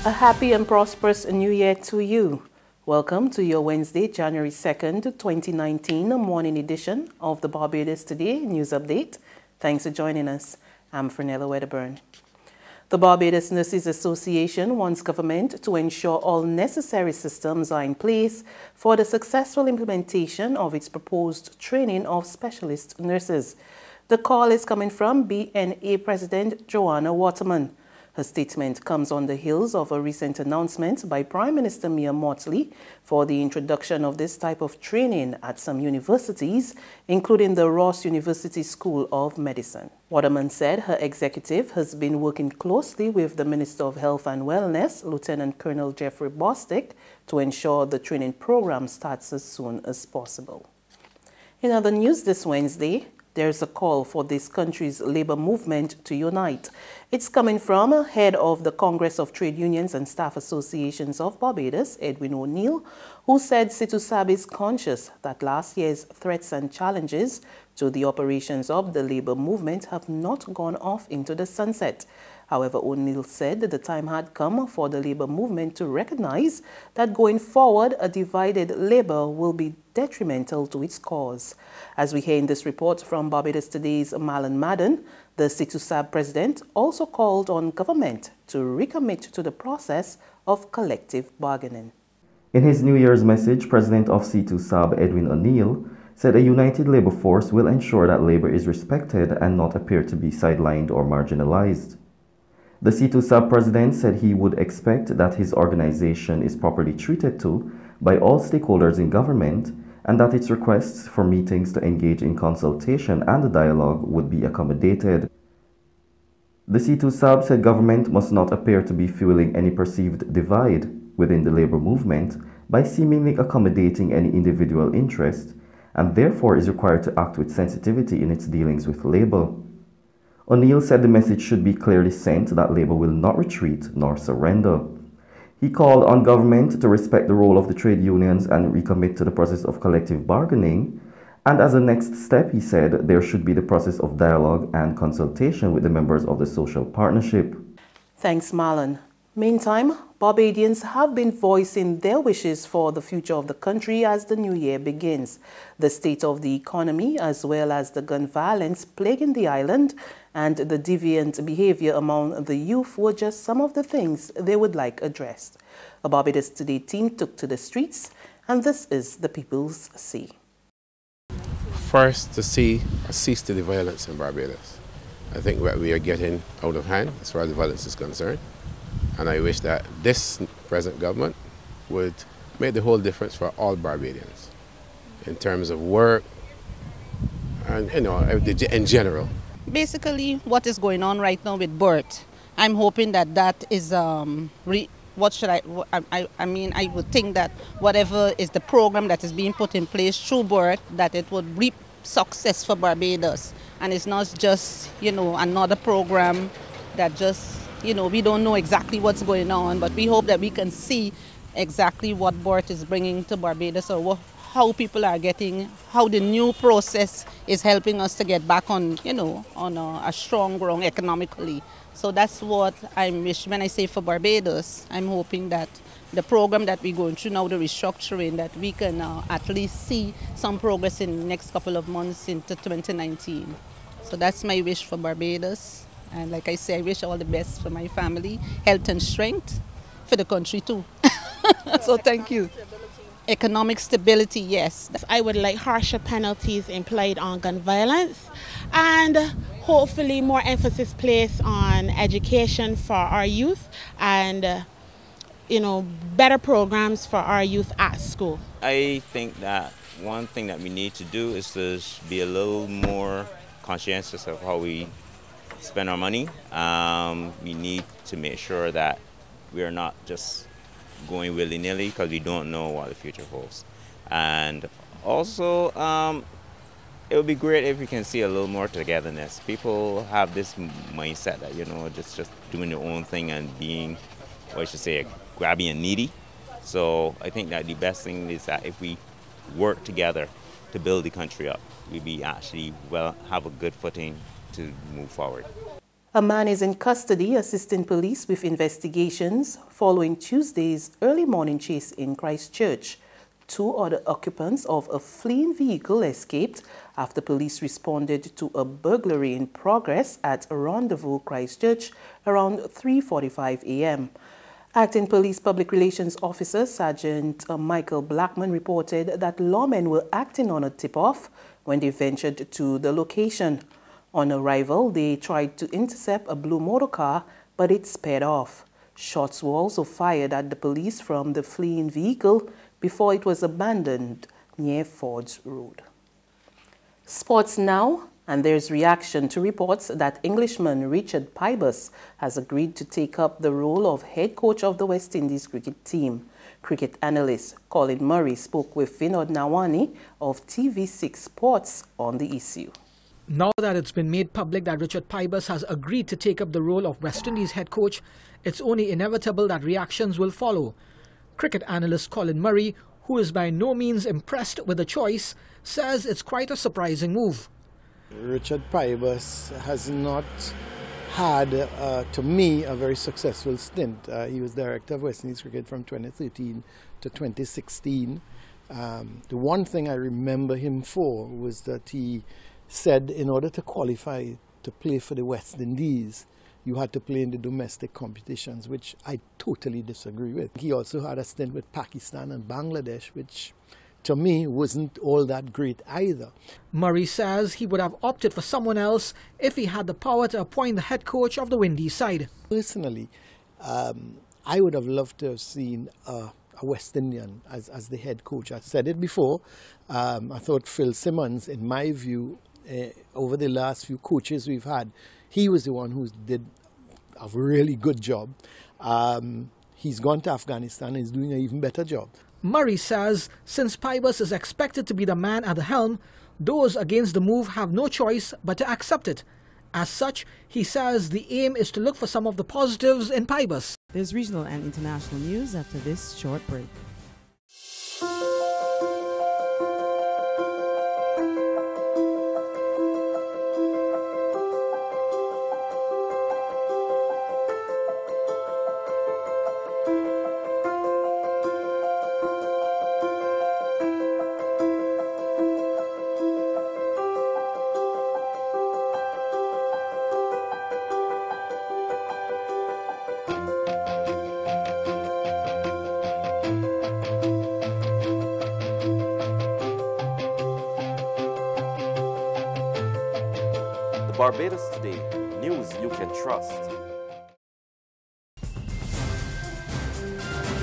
A happy and prosperous New Year to you. Welcome to your Wednesday, January 2nd, 2019 morning edition of the Barbados Today News Update. Thanks for joining us. I'm Fernella Wedderburn. The Barbados Nurses Association wants government to ensure all necessary systems are in place for the successful implementation of its proposed training of specialist nurses. The call is coming from BNA President Joanna Waterman. Her statement comes on the heels of a recent announcement by Prime Minister Mia Mottley for the introduction of this type of training at some universities, including the Ross University School of Medicine. Waterman said her executive has been working closely with the Minister of Health and Wellness, Lieutenant Colonel Jeffrey Bostick, to ensure the training program starts as soon as possible. In other news this Wednesday, there's a call for this country's labor movement to unite. It's coming from head of the Congress of Trade Unions and Staff Associations of Barbados, Edwin O'Neill, who said CTUSAB is conscious that last year's threats and challenges to the operations of the labor movement have not gone off into the sunset. However, O'Neill said that the time had come for the labor movement to recognize that going forward, a divided labor will be detrimental to its cause. As we hear in this report from Barbados Today's Marlon Madden, the CTUSAB president also called on government to recommit to the process of collective bargaining. In his New Year's message, President of CTUSAB Edwin O'Neill said a united labor force will ensure that labor is respected and not appear to be sidelined or marginalized. The CTUSAB president said he would expect that his organization is properly treated to by all stakeholders in government and that its requests for meetings to engage in consultation and dialogue would be accommodated. The CTUSAB said government must not appear to be fueling any perceived divide within the labor movement by seemingly accommodating any individual interest and therefore is required to act with sensitivity in its dealings with labor. O'Neill said the message should be clearly sent that labor will not retreat nor surrender. He called on government to respect the role of the trade unions and recommit to the process of collective bargaining. And as a next step, he said there should be the process of dialogue and consultation with the members of the social partnership. Thanks, Marlon. Meantime, Barbadians have been voicing their wishes for the future of the country as the new year begins. The state of the economy, as well as the gun violence plaguing the island and the deviant behavior among the youth were just some of the things they would like addressed. A Barbados Today team took to the streets, and this is the People's Say. First, to see a cease to the violence in Barbados. I think that we are getting out of hand as far as the violence is concerned. And I wish that this present government would make the whole difference for all Barbadians in terms of work and, in general. Basically, what is going on right now with birth, I'm hoping that that is, I would think that whatever is the program that is being put in place through birth, that it would reap success for Barbados. And it's not just, another program that just, we don't know exactly what's going on, but we hope that we can see exactly what birth is bringing to Barbados, or how people are getting, how the new process is helping us to get back on, on a strong ground economically. So that's what I wish when I say for Barbados. I'm hoping that the program that we're going through now, the restructuring, that we can at least see some progress in the next couple of months into 2019. So that's my wish for Barbados. And like I say, I wish all the best for my family, health and strength, for the country too. So thank you. Economic stability, yes. I would like harsher penalties implied on gun violence and hopefully more emphasis placed on education for our youth and, better programs for our youth at school. I think that one thing that we need to do is to be a little more conscientious of how we spend our money. We need to make sure that we are not just going willy-nilly because we don't know what the future holds. And also, it would be great if we can see a little more togetherness. People have this mindset that, just doing their own thing and being, grabby and needy. So I think that the best thing is that if we work together to build the country up, we'll be actually have a good footing to move forward. A man is in custody assisting police with investigations following Tuesday's early morning chase in Christchurch. 2 other occupants of a fleeing vehicle escaped after police responded to a burglary in progress at Rendezvous, Christchurch around 3:45 a.m. Acting Police Public Relations Officer Sergeant Michael Blackman reported that lawmen were acting on a tip-off when they ventured to the location. On arrival, they tried to intercept a blue motorcar, but it sped off. Shots were also fired at the police from the fleeing vehicle before it was abandoned near Ford's Road. Sports now, and there's reaction to reports that Englishman Richard Pybus has agreed to take up the role of head coach of the West Indies cricket team. Cricket analyst Colin Murray spoke with Vinod Nawani of TV6 Sports on the issue. Now that it's been made public that Richard Pybus has agreed to take up the role of West Indies head coach, it's only inevitable that reactions will follow. Cricket analyst Colin Murray, who is by no means impressed with the choice, says it's quite a surprising move. Richard Pybus has not had, to me, a very successful stint. He was director of West Indies cricket from 2013 to 2016. The one thing I remember him for was that he said in order to qualify to play for the West Indies, you had to play in the domestic competitions, which I totally disagree with. He also had a stint with Pakistan and Bangladesh, which to me wasn't all that great either. Murray says he would have opted for someone else if he had the power to appoint the head coach of the Windies side. Personally, I would have loved to have seen a West Indian as the head coach. I said it before. I thought Phil Simmons, in my view, over the last few coaches we've had, he was the one who did a really good job. He's gone to Afghanistan and is doing an even better job. Murray says since Pybus is expected to be the man at the helm, those against the move have no choice but to accept it. As such, he says the aim is to look for some of the positives in Pybus. There's regional and international news after this short break. Barbados Today, news you can trust.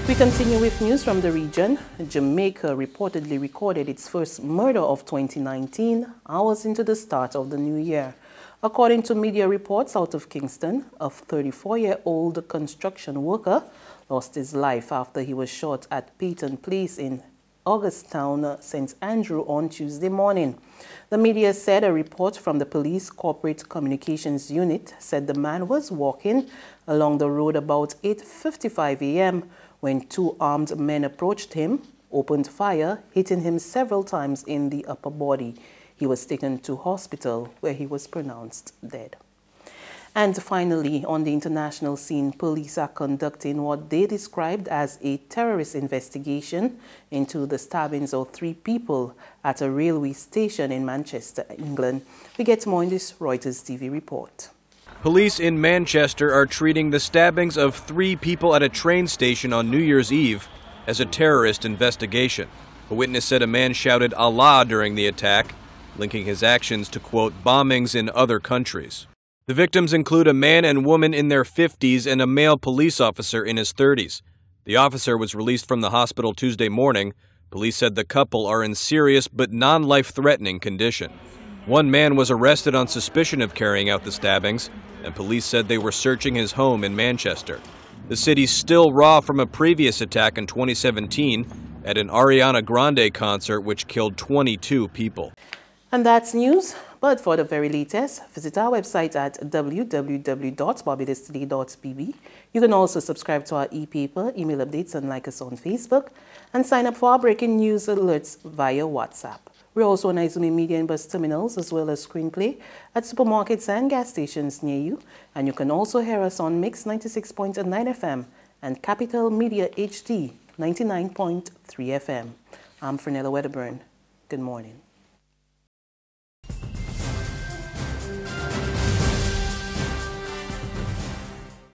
We continue with news from the region. Jamaica reportedly recorded its first murder of 2019 hours into the start of the new year. According to media reports out of Kingston, a 34-year-old construction worker lost his life after he was shot at Peyton Place in Augusttown, St. Andrew on Tuesday morning. The media said a report from the police corporate communications unit said the man was walking along the road about 8:55 a.m. when 2 armed men approached him, opened fire, hitting him several times in the upper body. He was taken to hospital where he was pronounced dead. And finally, on the international scene, police are conducting what they described as a terrorist investigation into the stabbings of 3 people at a railway station in Manchester, England. We get more in this Reuters TV report. Police in Manchester are treating the stabbings of 3 people at a train station on New Year's Eve as a terrorist investigation. A witness said a man shouted Allah during the attack, linking his actions to, quote, bombings in other countries. The victims include a man and woman in their 50s and a male police officer in his 30s. The officer was released from the hospital Tuesday morning. Police said the couple are in serious but non-life-threatening condition. One man was arrested on suspicion of carrying out the stabbings, and police said they were searching his home in Manchester. The city's still raw from a previous attack in 2017 at an Ariana Grande concert which killed 22 people. And that's news. But for the very latest, visit our website at www.barbadostoday.bb. You can also subscribe to our e-paper, email updates, and like us on Facebook, and sign up for our breaking news alerts via WhatsApp. We're also on Izumi Media and Bus terminals as well as screenplay at supermarkets and gas stations near you. And you can also hear us on Mix 96.9 FM and Capital Media HD 99.3 FM. I'm Fernella Wedderburn. Good morning.